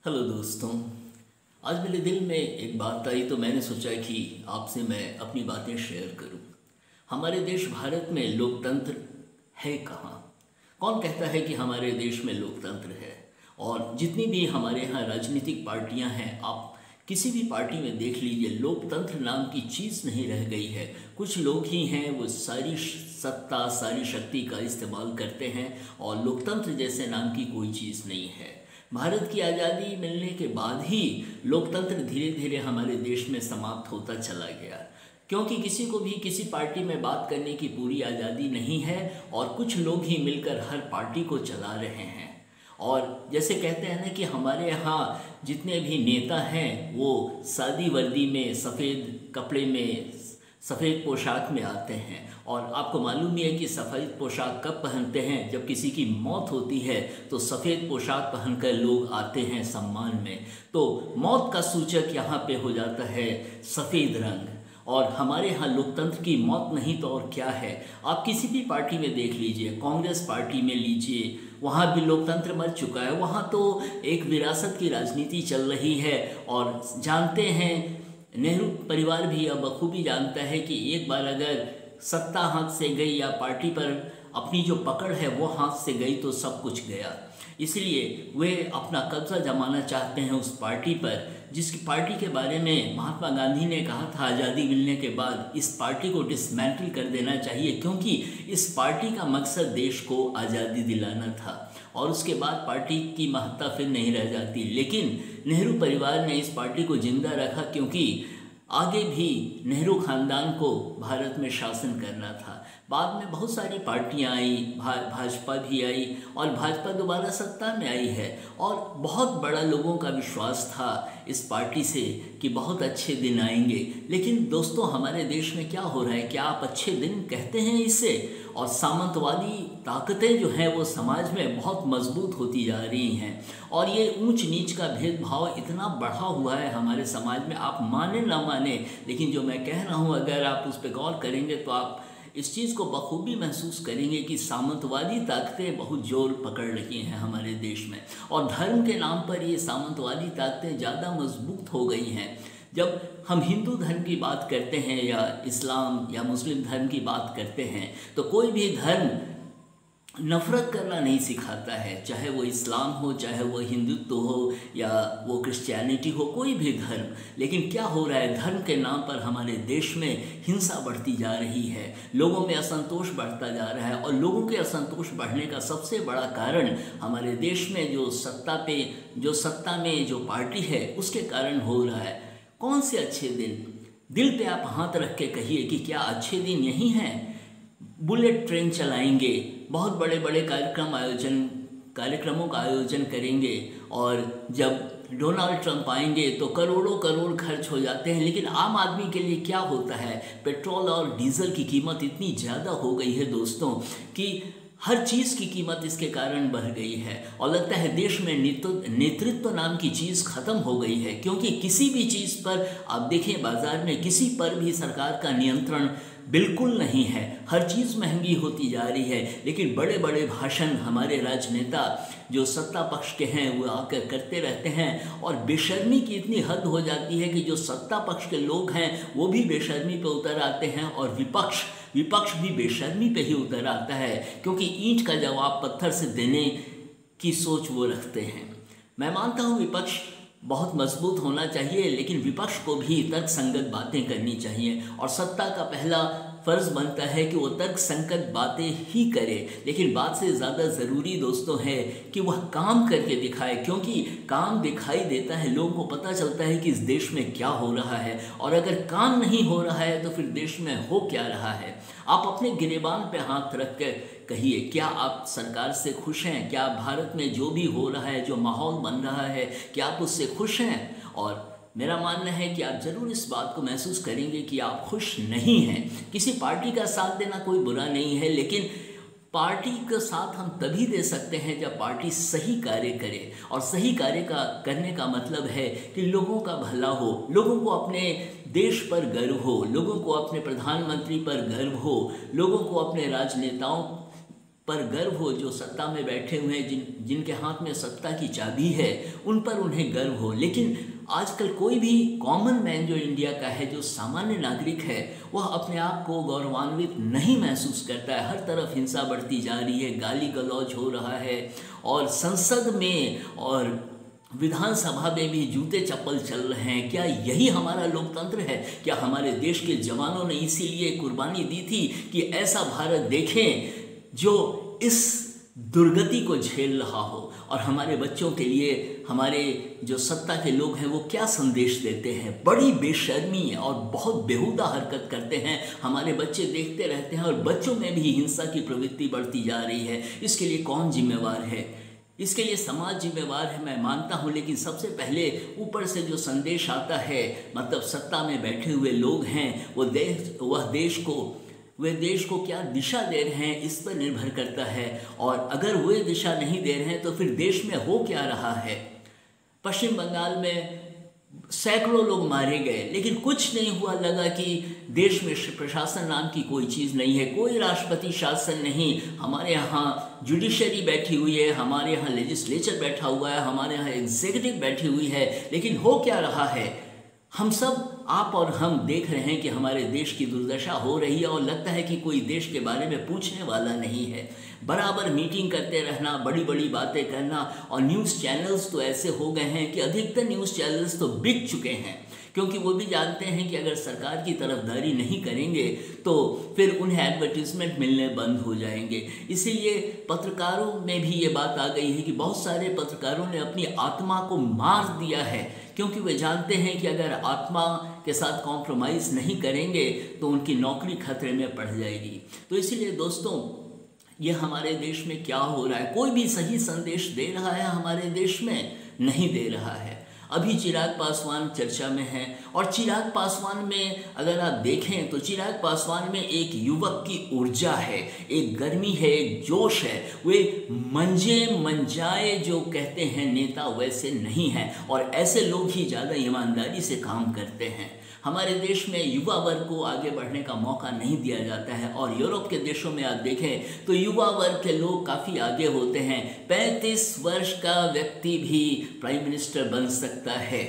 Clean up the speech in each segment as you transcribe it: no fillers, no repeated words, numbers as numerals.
Hello दोस्तों। आज मेरे दिल में एक बात आई तो मैंने सोचा कि आपसे मैं अपनी बातें शेयर करूं। हमारे देश भारत में लोकतंत्र है कहाँ? कौन कहता है कि हमारे देश में लोकतंत्र है? और जितनी भी हमारे यहाँ राजनीतिक पार्टियाँ हैं, आप किसी भी पार्टी में देख लीजिए, लोकतंत्र नाम की चीज़ नहीं रह गई है। कुछ लोग ही हैं वो सारी सत्ता, सारी शक्ति का इस्तेमाल करते हैं और लोकतंत्र जैसे नाम की कोई चीज़ नहीं है। भारत की आज़ादी मिलने के बाद ही लोकतंत्र धीरे धीरे हमारे देश में समाप्त होता चला गया, क्योंकि किसी को भी किसी पार्टी में बात करने की पूरी आज़ादी नहीं है और कुछ लोग ही मिलकर हर पार्टी को चला रहे हैं। और जैसे कहते हैं ना कि हमारे यहाँ जितने भी नेता हैं वो सादी वर्दी में, सफ़ेद कपड़े में, सफ़ेद पोशाक में आते हैं। और आपको मालूम ही है कि सफ़ेद पोशाक कब पहनते हैं? जब किसी की मौत होती है तो सफ़ेद पोशाक पहनकर लोग आते हैं सम्मान में। तो मौत का सूचक यहाँ पे हो जाता है सफ़ेद रंग। और हमारे यहाँ लोकतंत्र की मौत नहीं तो और क्या है। आप किसी भी पार्टी में देख लीजिए, कांग्रेस पार्टी में लीजिए, वहाँ भी लोकतंत्र मर चुका है। वहाँ तो एक विरासत की राजनीति चल रही है। और जानते हैं, नेहरू परिवार भी अब बखूबी जानता है कि एक बार अगर सत्ता हाथ से गई या पार्टी पर अपनी जो पकड़ है वो हाथ से गई तो सब कुछ गया। इसलिए वे अपना कब्जा जमाना चाहते हैं उस पार्टी पर, जिसकी पार्टी के बारे में महात्मा गांधी ने कहा था आज़ादी मिलने के बाद, इस पार्टी को डिसमेंटल कर देना चाहिए, क्योंकि इस पार्टी का मकसद देश को आज़ादी दिलाना था। और उसके बाद पार्टी की महत्ता फिर नहीं रह जाती। लेकिन नेहरू परिवार ने इस पार्टी को जिंदा रखा, क्योंकि आगे भी नेहरू खानदान को भारत में शासन करना था। बाद में बहुत सारी पार्टियां आई, भाजपा भी आई और भाजपा दोबारा सत्ता में आई है। और बहुत बड़ा लोगों का विश्वास था इस पार्टी से कि बहुत अच्छे दिन आएंगे। लेकिन दोस्तों, हमारे देश में क्या हो रहा है? क्या आप अच्छे दिन कहते हैं इससे? और सामंतवादी ताकतें जो हैं वो समाज में बहुत मजबूत होती जा रही हैं। और ये ऊंच नीच का भेदभाव इतना बढ़ा हुआ है हमारे समाज में, आप माने ना माने, लेकिन जो मैं कह रहा हूँ अगर आप उस पर गौर करेंगे तो आप इस चीज़ को बखूबी महसूस करेंगे कि सामंतवादी ताकतें बहुत जोर पकड़ रही हैं हमारे देश में। और धर्म के नाम पर ये सामंतवादी ताकतें ज़्यादा मजबूत हो गई हैं। जब हम हिंदू धर्म की बात करते हैं या इस्लाम या मुस्लिम धर्म की बात करते हैं तो कोई भी धर्म नफ़रत करना नहीं सिखाता है, चाहे वो इस्लाम हो, चाहे वो हिंदुत्व हो या वो क्रिश्चियनिटी हो, कोई भी धर्म। लेकिन क्या हो रहा है, धर्म के नाम पर हमारे देश में हिंसा बढ़ती जा रही है, लोगों में असंतोष बढ़ता जा रहा है। और लोगों के असंतोष बढ़ने का सबसे बड़ा कारण हमारे देश में जो सत्ता में जो पार्टी है उसके कारण हो रहा है। कौन से अच्छे दिन? दिल पे आप हाथ रख के कहिए कि क्या अच्छे दिन यही हैं? बुलेट ट्रेन चलाएंगे, बहुत बड़े बड़े कार्यक्रमों का आयोजन करेंगे, और जब डोनाल्ड ट्रंप आएंगे तो करोड़ों करोड़ खर्च हो जाते हैं। लेकिन आम आदमी के लिए क्या होता है? पेट्रोल और डीजल की कीमत इतनी ज़्यादा हो गई है दोस्तों कि हर चीज़ की कीमत इसके कारण बढ़ गई है। और लगता है देश में नेतृत्व नाम की चीज़ ख़त्म हो गई है, क्योंकि किसी भी चीज़ पर आप देखें, बाज़ार में किसी पर भी सरकार का नियंत्रण बिल्कुल नहीं है। हर चीज़ महंगी होती जा रही है। लेकिन बड़े बड़े भाषण हमारे राजनेता जो सत्ता पक्ष के हैं वो आकर करते रहते हैं, और बेशर्मी की इतनी हद हो जाती है कि जो सत्ता पक्ष के लोग हैं वो भी बेशर्मी पे उतर आते हैं, और विपक्ष भी बेशर्मी पे ही उतर आता है, क्योंकि ईंट का जवाब पत्थर से देने की सोच वो रखते हैं। मैं मानता हूँ विपक्ष बहुत मजबूत होना चाहिए, लेकिन विपक्ष को भी तर्कसंगत बातें करनी चाहिए, और सत्ता का पहला फ़र्ज़ बनता है कि वो तर्कसंगत बातें ही करे। लेकिन बात से ज़्यादा ज़रूरी दोस्तों है कि वह काम करके दिखाए, क्योंकि काम दिखाई देता है, लोगों को पता चलता है कि इस देश में क्या हो रहा है। और अगर काम नहीं हो रहा है तो फिर देश में हो क्या रहा है? आप अपने गिरेबान पे हाथ रख कर कहिए, क्या आप सरकार से खुश हैं? क्या भारत में जो भी हो रहा है, जो माहौल बन रहा है, क्या आप उससे खुश हैं? और मेरा मानना है कि आप ज़रूर इस बात को महसूस करेंगे कि आप खुश नहीं हैं। किसी पार्टी का साथ देना कोई बुरा नहीं है, लेकिन पार्टी का साथ हम तभी दे सकते हैं जब पार्टी सही कार्य करे। और सही कार्य करने का मतलब है कि लोगों का भला हो, लोगों को अपने देश पर गर्व हो, लोगों को अपने प्रधानमंत्री पर गर्व हो, लोगों को अपने राजनेताओं पर गर्व हो, जो सत्ता में बैठे हुए हैं, जिनके हाथ में सत्ता की चाबी है, उन पर उन्हें गर्व हो। लेकिन आजकल कोई भी कॉमन मैन जो इंडिया का है, जो सामान्य नागरिक है, वह अपने आप को गौरवान्वित नहीं महसूस करता है। हर तरफ हिंसा बढ़ती जा रही है, गाली गलौज हो रहा है, और संसद में और विधानसभा में भी जूते चप्पल चल रहे हैं। क्या यही हमारा लोकतंत्र है? क्या हमारे देश के जवानों ने इसीलिए कुर्बानी दी थी कि ऐसा भारत देखें जो इस दुर्गति को झेल रहा हो? और हमारे बच्चों के लिए हमारे जो सत्ता के लोग हैं वो क्या संदेश देते हैं? बड़ी बेशर्मी और बहुत बेहुदा हरकत करते हैं। हमारे बच्चे देखते रहते हैं और बच्चों में भी हिंसा की प्रवृत्ति बढ़ती जा रही है। इसके लिए कौन जिम्मेवार है? इसके लिए समाज जिम्मेवार है, मैं मानता हूँ। लेकिन सबसे पहले ऊपर से जो संदेश आता है, मतलब सत्ता में बैठे हुए लोग हैं, वे देश को क्या दिशा दे रहे हैं, इस पर निर्भर करता है। और अगर वे दिशा नहीं दे रहे हैं तो फिर देश में हो क्या रहा है? पश्चिम बंगाल में सैकड़ों लोग मारे गए, लेकिन कुछ नहीं हुआ। लगा कि देश में प्रशासन नाम की कोई चीज़ नहीं है, कोई राष्ट्रपति शासन नहीं। हमारे यहाँ जुडिशरी बैठी हुई है, हमारे यहाँ लेजिस्लेचर बैठा हुआ है, हमारे यहाँ एग्जीक्यूटिव बैठी हुई है। लेकिन हो क्या रहा है? हम सब, आप और हम देख रहे हैं कि हमारे देश की दुर्दशा हो रही है, और लगता है कि कोई देश के बारे में पूछने वाला नहीं है। बराबर मीटिंग करते रहना, बड़ी बड़ी बातें करना, और न्यूज़ चैनल्स तो ऐसे हो गए हैं कि अधिकतर न्यूज़ चैनल्स तो बिक चुके हैं, क्योंकि वो भी जानते हैं कि अगर सरकार की तरफदारी नहीं करेंगे तो फिर उन्हें एडवर्टीजमेंट मिलने बंद हो जाएंगे। इसीलिए पत्रकारों में भी ये बात आ गई है कि बहुत सारे पत्रकारों ने अपनी आत्मा को मार दिया है, क्योंकि वे जानते हैं कि अगर आत्मा के साथ कॉम्प्रोमाइज़ नहीं करेंगे तो उनकी नौकरी खतरे में पड़ जाएगी। तो इसीलिए दोस्तों, ये हमारे देश में क्या हो रहा है? कोई भी सही संदेश दे रहा है हमारे देश में? नहीं दे रहा है। अभी चिराग पासवान चर्चा में है, और चिराग पासवान में अगर आप देखें तो चिराग पासवान में एक युवक की ऊर्जा है, एक गर्मी है, एक जोश है। वे मंजे मंजाए जो कहते हैं नेता, वैसे नहीं हैं, और ऐसे लोग ही ज़्यादा ईमानदारी से काम करते हैं। हमारे देश में युवा वर्ग को आगे बढ़ने का मौका नहीं दिया जाता है, और यूरोप के देशों में आप देखें तो युवा वर्ग के लोग काफ़ी आगे होते हैं। 35 वर्ष का व्यक्ति भी प्राइम मिनिस्टर बन सकता है।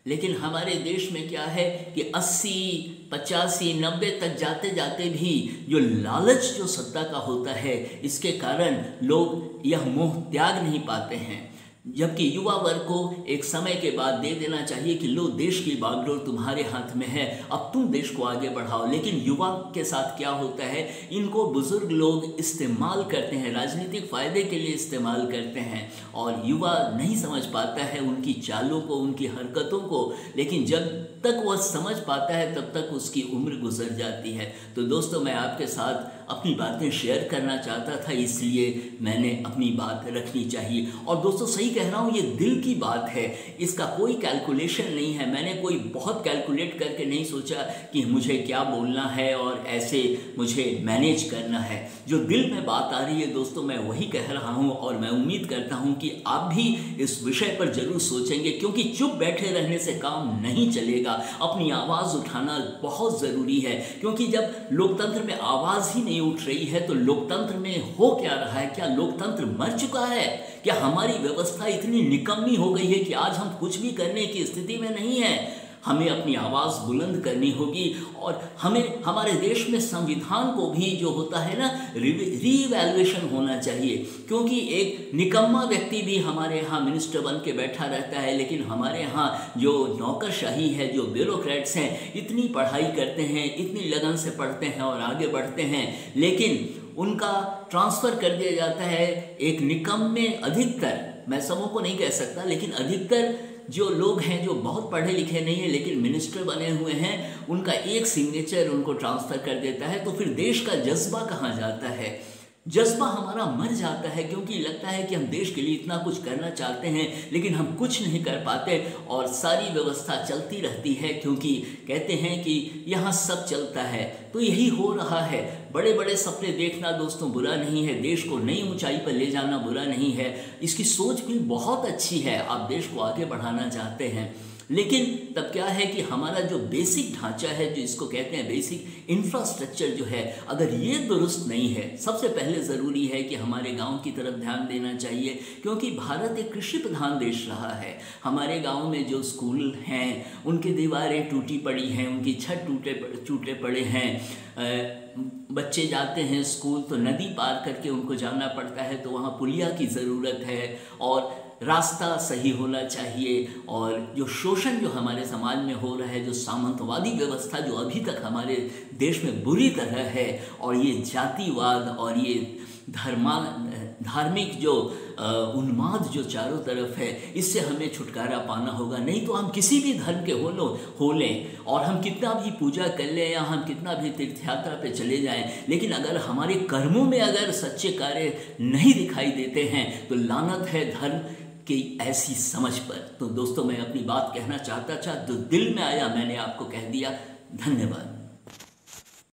लेकिन हमारे देश में क्या है कि 80, 85, 90 तक जाते जाते भी जो लालच जो सत्ता का होता है, इसके कारण लोग यह मोह त्याग नहीं पाते हैं। जबकि युवा वर्ग को एक समय के बाद दे देना चाहिए कि लो, देश की बागडोर तुम्हारे हाथ में है, अब तुम देश को आगे बढ़ाओ। लेकिन युवा के साथ क्या होता है, इनको बुजुर्ग लोग इस्तेमाल करते हैं, राजनीतिक फ़ायदे के लिए इस्तेमाल करते हैं, और युवा नहीं समझ पाता है उनकी चालों को, उनकी हरकतों को। लेकिन जब तक वह समझ पाता है तब तक उसकी उम्र गुजर जाती है। तो दोस्तों, मैं आपके साथ अपनी बातें शेयर करना चाहता था, इसलिए मैंने अपनी बात रखनी चाहिए। और दोस्तों, सही कह रहा हूँ, ये दिल की बात है, इसका कोई कैलकुलेशन नहीं है। मैंने कोई बहुत कैलकुलेट करके नहीं सोचा कि मुझे क्या बोलना है और ऐसे मुझे मैनेज करना है। जो दिल में बात आ रही है दोस्तों, मैं वही कह रहा हूँ, और मैं उम्मीद करता हूँ कि आप भी इस विषय पर जरूर सोचेंगे, क्योंकि चुप बैठे रहने से काम नहीं चलेगा। अपनी आवाज़ उठाना बहुत ज़रूरी है, क्योंकि जब लोकतंत्र में आवाज़ ही नहीं उठ रही है तो लोकतंत्र में हो क्या रहा है? क्या लोकतंत्र मर चुका है? क्या हमारी व्यवस्था इतनी निकम्मी हो गई है कि आज हम कुछ भी करने की स्थिति में नहीं है? हमें अपनी आवाज़ बुलंद करनी होगी, और हमें हमारे देश में संविधान को भी जो होता है ना, रीवैल्यूएशन होना चाहिए। क्योंकि एक निकम्मा व्यक्ति भी हमारे यहाँ मिनिस्टर बन के बैठा रहता है, लेकिन हमारे यहाँ जो नौकरशाही है, जो ब्यूरोक्रेट्स हैं, इतनी पढ़ाई करते हैं, इतनी लगन से पढ़ते हैं और आगे बढ़ते हैं, लेकिन उनका ट्रांसफ़र कर दिया जाता है एक निकम्मे, अधिकतर, मैं सबों को नहीं कह सकता, लेकिन अधिकतर जो लोग हैं जो बहुत पढ़े लिखे नहीं हैं लेकिन मिनिस्टर बने हुए हैं, उनका एक सिग्नेचर उनको ट्रांसफ़र कर देता है। तो फिर देश का जज्बा कहाँ जाता है? जज्बा हमारा मर जाता है, क्योंकि लगता है कि हम देश के लिए इतना कुछ करना चाहते हैं लेकिन हम कुछ नहीं कर पाते, और सारी व्यवस्था चलती रहती है, क्योंकि कहते हैं कि यहाँ सब चलता है। तो यही हो रहा है। बड़े बड़े सपने देखना दोस्तों बुरा नहीं है, देश को नई ऊंचाई पर ले जाना बुरा नहीं है, इसकी सोच भी बहुत अच्छी है। आप देश को आगे बढ़ाना चाहते हैं, लेकिन तब क्या है कि हमारा जो बेसिक ढांचा है, जो इसको कहते हैं बेसिक इंफ्रास्ट्रक्चर जो है, अगर ये दुरुस्त नहीं है, सबसे पहले ज़रूरी है कि हमारे गांव की तरफ ध्यान देना चाहिए, क्योंकि भारत एक कृषि प्रधान देश रहा है। हमारे गांव में जो स्कूल हैं उनकी दीवारें टूटी पड़ी हैं, उनकी छत टूटे पड़े हैं। बच्चे जाते हैं स्कूल तो नदी पार करके उनको जाना पड़ता है, तो वहाँ पुलिया की ज़रूरत है और रास्ता सही होना चाहिए। और जो शोषण जो हमारे समाज में हो रहा है, जो सामंतवादी व्यवस्था जो अभी तक हमारे देश में बुरी तरह है, और ये जातिवाद और ये धार्मिक जो उन्माद जो चारों तरफ है, इससे हमें छुटकारा पाना होगा। नहीं तो हम किसी भी धर्म के हो लें और हम कितना भी पूजा कर लें या हम कितना भी तीर्थ यात्रा पे चले जाएं, लेकिन अगर हमारे कर्मों में अगर सच्चे कार्य नहीं दिखाई देते हैं तो लानत है धर्म की ऐसी समझ पर। तो दोस्तों, मैं अपनी बात कहना चाहता था, जो दिल में आया मैंने आपको कह दिया। धन्यवाद।